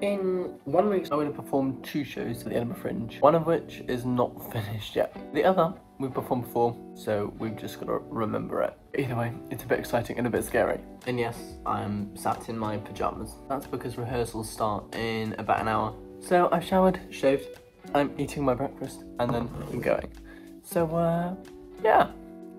In 1 week, I'm going to perform 2 shows at the Edinburgh Fringe, one of which is not finished yet. The other, we've performed before, so we've just got to remember it. Either way, it's a bit exciting and a bit scary. And yes, I'm sat in my pyjamas. That's because rehearsals start in about an hour. So I've showered, shaved, I'm eating my breakfast, and then I'm going. So, yeah.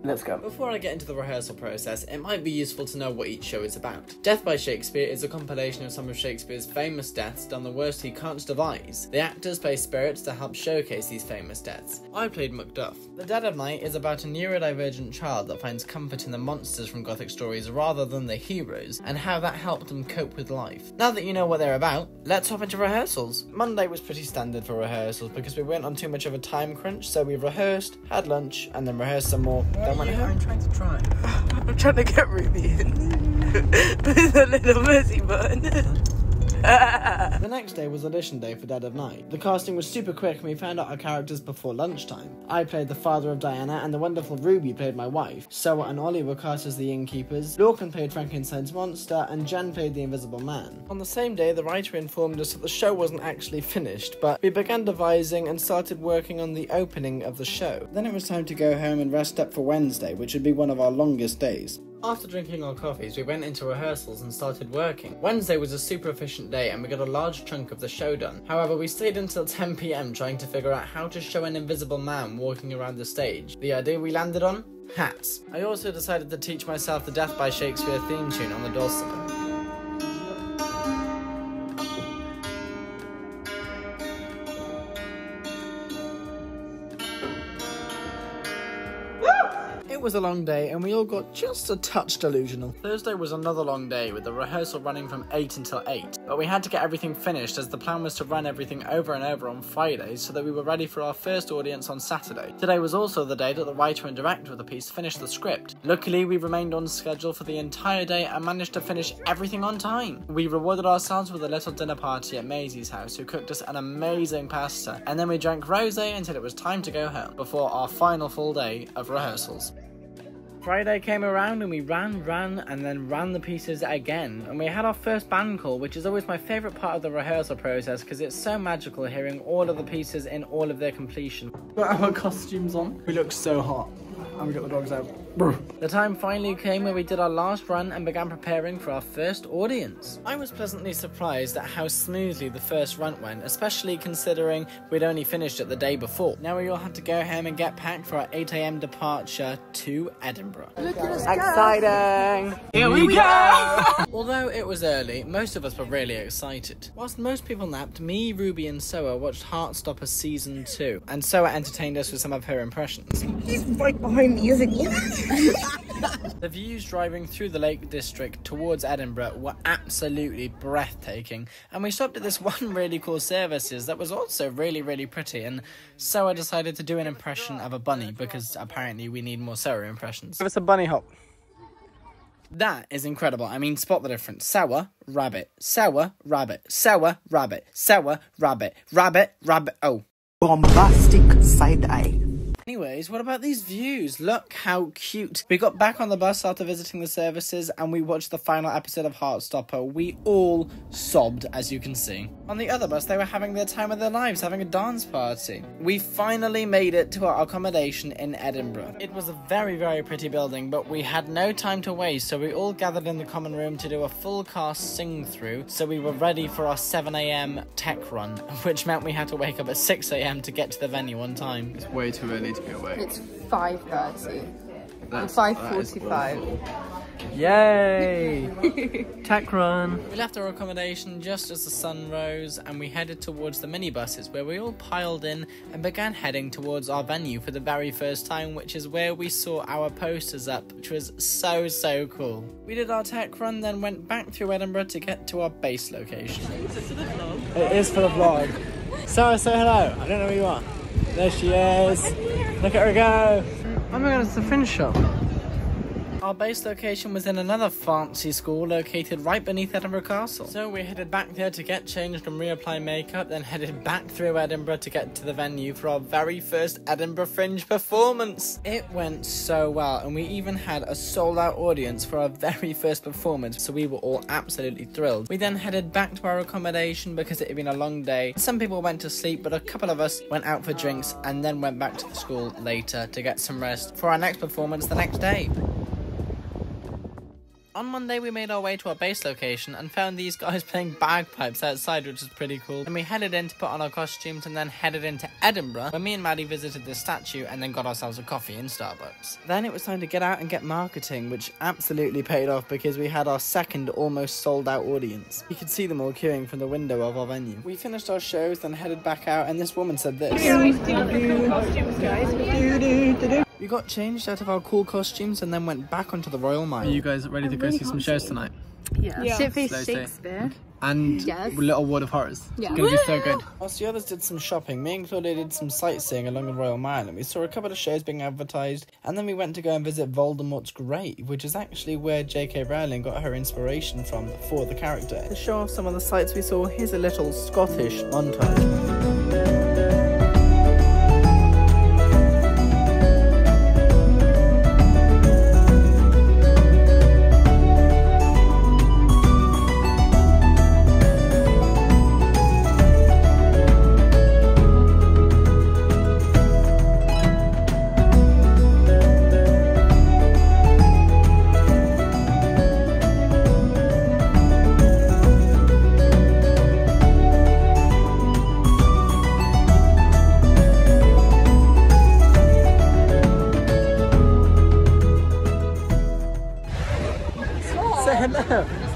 Let's go. Before I get into the rehearsal process, it might be useful to know what each show is about. Death by Shakespeare is a compilation of some of Shakespeare's famous deaths done the worst he can't devise. The actors play spirits to help showcase these famous deaths. I played Macduff. The Dead of Night is about a neurodivergent child that finds comfort in the monsters from Gothic stories rather than the heroes, and how that helped them cope with life. Now that you know what they're about, let's hop into rehearsals. Monday was pretty standard for rehearsals because we weren't on too much of a time crunch, so we rehearsed, had lunch, and then rehearsed some more. I'm trying to try. I'm trying to get Ruby in. With a little mercy button. The next day was audition day for Dead of Night. The casting was super quick and we found out our characters before lunchtime. I played the father of Diana and the wonderful Ruby played my wife. Soa and Ollie were cast as the innkeepers, Lorcan played Frankenstein's monster, and Jen played the Invisible Man. On the same day, the writer informed us that the show wasn't actually finished, but we began devising and started working on the opening of the show. Then it was time to go home and rest up for Wednesday, which would be one of our longest days. After drinking our coffees, we went into rehearsals and started working. Wednesday was a super efficient day and we got a large chunk of the show done. However, we stayed until 10 PM trying to figure out how to show an invisible man walking around the stage. The idea we landed on? Hats. I also decided to teach myself the Death by Shakespeare theme tune on the dulcimer. It was a long day and we all got just a touch delusional. Thursday was another long day with the rehearsal running from 8 until 8, but we had to get everything finished as the plan was to run everything over and over on Fridays so that we were ready for our first audience on Saturday. Today was also the day that the writer and director of the piece finished the script. Luckily, we remained on schedule for the entire day and managed to finish everything on time. We rewarded ourselves with a little dinner party at Maisie's house, who cooked us an amazing pasta, and then we drank rosé until it was time to go home before our final full day of rehearsals. Friday came around and we ran, and then ran the pieces again. And we had our first band call, which is always my favourite part of the rehearsal process because it's so magical hearing all of the pieces in all of their completion. Got our costumes on. We look so hot. And we got the dogs out. The time finally came where we did our last run and began preparing for our first audience. I was pleasantly surprised at how smoothly the first run went, especially considering we'd only finished it the day before. Now we all had to go home and get packed for our 8 AM departure to Edinburgh. Look at us Exciting! Here we go! Although it was early, most of us were really excited. Whilst most people napped, me, Ruby and Soa watched Heartstopper Season 2, and Soa entertained us with some of her impressions. He's right behind me, isn't he? The views driving through the Lake District towards Edinburgh were absolutely breathtaking, and we stopped at this one really cool services that was also really pretty, and so I decided to do an impression of a bunny because apparently we need more Soa impressions. Give us a bunny hop. That is incredible. I mean, spot the difference. Sour, rabbit, sour, rabbit, sour, rabbit, sour, rabbit, rabbit, rabbit. Oh. Bombastic side eye. Anyways, what about these views? Look how cute. We got back on the bus after visiting the services and we watched the final episode of Heartstopper. We all sobbed, as you can see. On the other bus, they were having their time of their lives, having a dance party. We finally made it to our accommodation in Edinburgh. It was a very pretty building, but we had no time to waste, so we all gathered in the common room to do a full cast sing-through, so we were ready for our 7 AM tech run, which meant we had to wake up at 6 AM to get to the venue on time. It's way too early to be awake. It's 5:30. 5:45. Yay! Tech run. We left our accommodation just as the sun rose and we headed towards the minibuses where we all piled in and began heading towards our venue for the very first time, which is where we saw our posters up, which was so cool. We did our tech run, then went back through Edinburgh to get to our base location. Is it for the vlog? It is for the vlog. Sarah, say hello. I don't know who you are. There she is. Look at her go. Oh my god, it's the Fringe shop. Our base location was in another fancy school located right beneath Edinburgh Castle. So we headed back there to get changed and reapply makeup, then headed back through Edinburgh to get to the venue for our very first Edinburgh Fringe performance. It went so well, and we even had a sold-out audience for our very first performance, so we were all absolutely thrilled. We then headed back to our accommodation because it had been a long day. Some people went to sleep, but a couple of us went out for drinks and then went back to the school later to get some rest for our next performance the next day. On Monday, we made our way to our base location and found these guys playing bagpipes outside, which was pretty cool. And we headed in to put on our costumes and then headed into Edinburgh, where me and Maddie visited the statue and then got ourselves a coffee in Starbucks. Then it was time to get out and get marketing, which absolutely paid off because we had our second almost sold out audience. You could see them all queuing from the window of our venue. We finished our shows, then headed back out, and this woman said this. We got changed out of our cool costumes and then went back onto the Royal Mile. Are you guys ready to go see some shows tonight? Yeah. Shakespeare. And Little Ward of Horrors. Yeah. It's gonna be so good. Whilst the others did some shopping, me and Claudia did some sightseeing along the Royal Mile, and we saw a couple of shows being advertised, and then we went to go and visit Voldemort's grave, which is actually where J.K. Rowling got her inspiration from for the character. To show off some of the sights we saw, here's a little Scottish montage.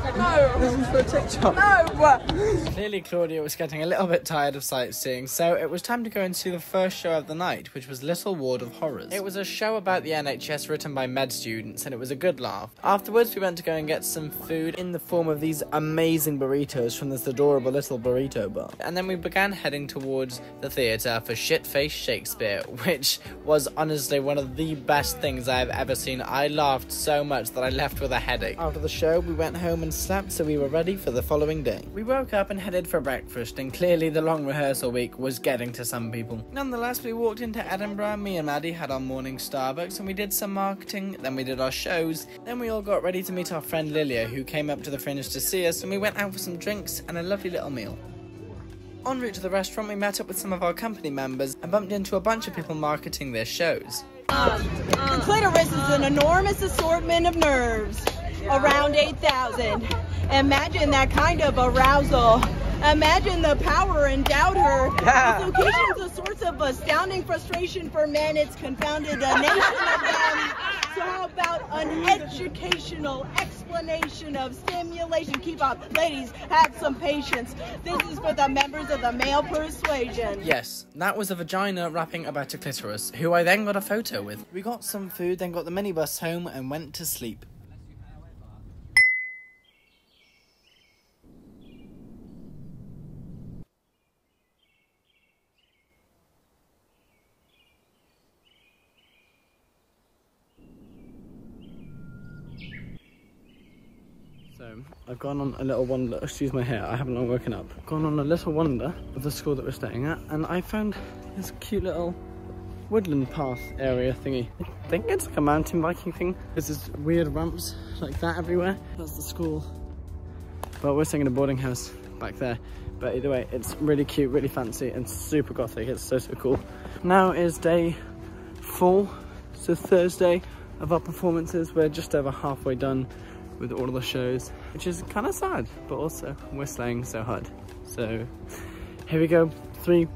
No! This is for a TikTok. No! Clearly Claudia was getting a little bit tired of sightseeing, so it was time to go and see the first show of the night, which was Little Ward of Horrors. It was a show about the NHS written by med students, and it was a good laugh. Afterwards, we went to go and get some food in the form of these amazing burritos from this adorable little burrito bar. And then we began heading towards the theatre for Shit-Faced Shakespeare, which was honestly one of the best things I've ever seen. I laughed so much that I left with a headache. After the show, we went home and slept, so we were ready for the following day. We woke up and headed for breakfast, and clearly the long rehearsal week was getting to some people. Nonetheless, we walked into Edinburgh, me and Maddie had our morning Starbucks, and we did some marketing, then we did our shows, then we all got ready to meet our friend Lilia, who came up to the Fringe to see us, and we went out for some drinks and a lovely little meal. En route to the restaurant, we met up with some of our company members and bumped into a bunch of people marketing their shows. The clitoris is an enormous assortment of nerves, around 8,000. Imagine that kind of arousal. Imagine the power endowed her. This occasion's a source of astounding frustration for men. It's confounded a nation of them. So how about an educational explanation of stimulation? Keep up, ladies, have some patience. This is for the members of the male persuasion. Yes, that was a vagina rapping about a clitoris, who I then got a photo with. We got some food, then got the minibus home and went to sleep. So, I've gone on a little wander, excuse my hair, I haven't long woken up. Gone on a little wander of the school that we're staying at, and I found this cute little woodland path area thingy. I think it's like a mountain biking thing. There's this weird ramps like that everywhere. That's the school. But we're staying in a boarding house back there. But either way, it's really cute, really fancy, and super gothic. It's so cool. Now is day 4, so Thursday of our performances. We're just over halfway done with all of the shows, which is kind of sad, but also we're slaying so hard. So here we go,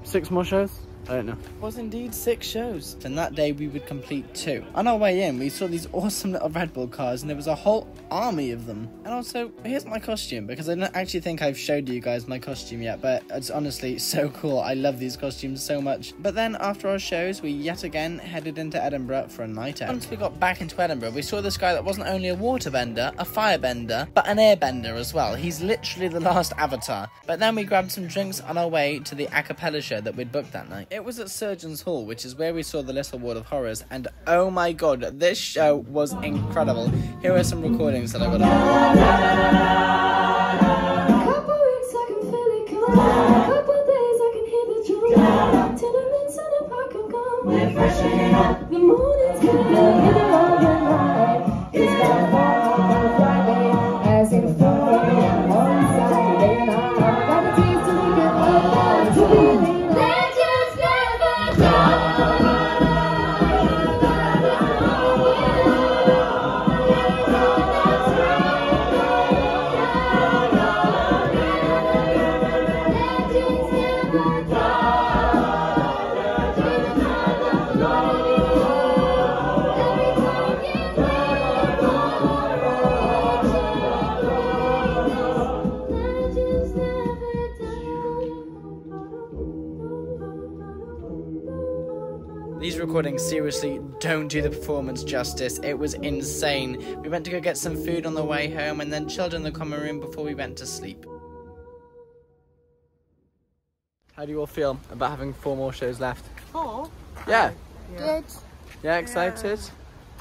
6 more shows? I don't know. It was indeed 6 shows, and that day we would complete 2. On our way in, we saw these awesome little Red Bull cars, and there was a whole army of them. And also, here's my costume, because I don't actually think I've showed you guys my costume yet, but it's honestly so cool. I love these costumes so much. But then, after our shows, we yet again headed into Edinburgh for a night out. Once we got back into Edinburgh, we saw this guy that wasn't only a waterbender, a firebender, but an airbender as well. He's literally the last Avatar. But then we grabbed some drinks on our way to the a cappella show that we'd booked that night. it was at Surgeons Hall, which is where we saw The Little Ward of Horrors, and oh my god, this show was incredible. Here are some recordings that I got Couple weeks I can feel it come, couple days I can hear the drum, tenements on the park I'm gone, we're freshening up, the morning's good, middle of the night, it's not far Friday, as in a foreign on Saturday night, got the tears to look at my to legends never die. These recordings seriously don't do the performance justice. It was insane. We went to go get some food on the way home and then chilled in the common room before we went to sleep. How do you all feel about having 4 more shows left? 4? Yeah. Good. Yeah, excited?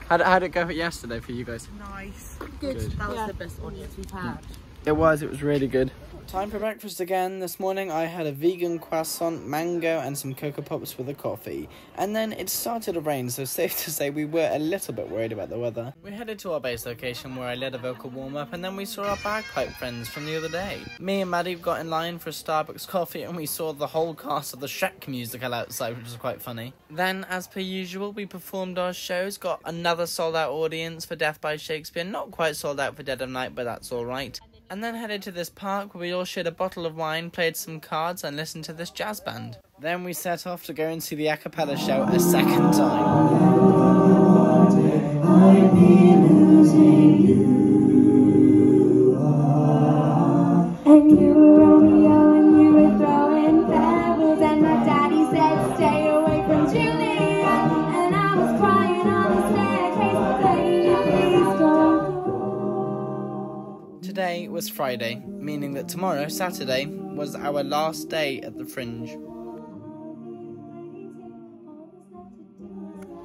How'd it go yesterday for you guys? Nice. Good. That was the best audience we've had. It was really good. Time for breakfast again. This morning I had a vegan croissant, mango and some Cocoa Pops with a coffee. And then it started to rain, so safe to say we were a little bit worried about the weather. We headed to our base location where I led a vocal warm-up and then we saw our bagpipe friends from the other day. Me and Maddie got in line for a Starbucks coffee and we saw the whole cast of the Shrek musical outside, which was quite funny. Then, as per usual, we performed our shows, got another sold-out audience for Death by Shakespeare. Not quite sold out for Dead of Night, but that's alright. And then headed to this park where we all shared a bottle of wine, played some cards and listened to this jazz band. Then we set off to go and see the a cappella show a second time. I'd be losing you. And you were Romeo and you were throwing pebbles, and my daddy said stay away from Julia, and I was crying on the staircase, playing please don't. Today was Friday, meaning that tomorrow, Saturday, was our last day at the Fringe.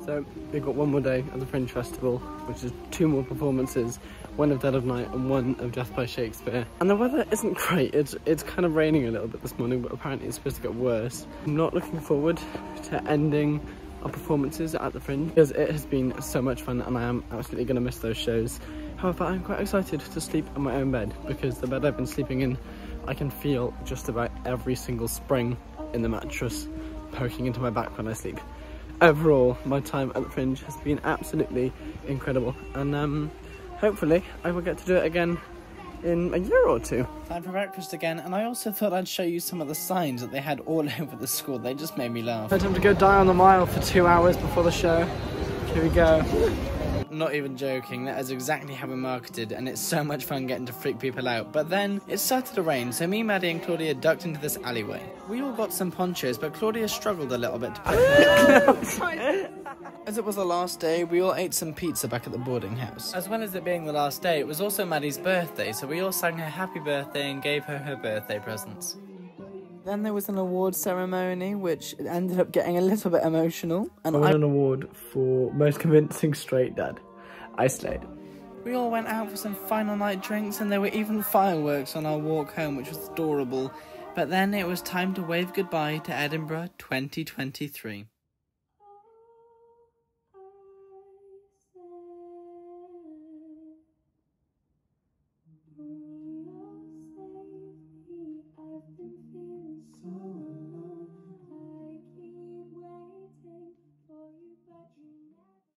So we've got 1 more day at the Fringe Festival, which is 2 more performances, 1 of Dead of Night and 1 of Death by Shakespeare. And the weather isn't great. It's kind of raining a little bit this morning, but apparently it's supposed to get worse. I'm not looking forward to ending our performances at the Fringe because it has been so much fun and I am absolutely going to miss those shows. However, I'm quite excited to sleep in my own bed because the bed I've been sleeping in, I can feel just about every single spring in the mattress poking into my back when I sleep. Overall, my time at the Fringe has been absolutely incredible, and hopefully I will get to do it again in a year or 2. Time for breakfast again, and I also thought I'd show you some of the signs that they had all over the school. They just made me laugh. Time to go die on the mile for 2 hours before the show. Here we go. Not even joking, that is exactly how we marketed, and it's so much fun getting to freak people out. But then, it started to rain, so me, Maddie and Claudia ducked into this alleyway. We all got some ponchos, but Claudia struggled a little bit to pick As it was the last day, we all ate some pizza back at the boarding house. As well as it being the last day, it was also Maddie's birthday, so we all sang her happy birthday and gave her her birthday presents. Then there was an award ceremony, which ended up getting a little bit emotional. And I won an award for most convincing straight dad. I slayed. We all went out for some final night drinks, and there were even fireworks on our walk home, which was adorable. But then it was time to wave goodbye to Edinburgh 2023.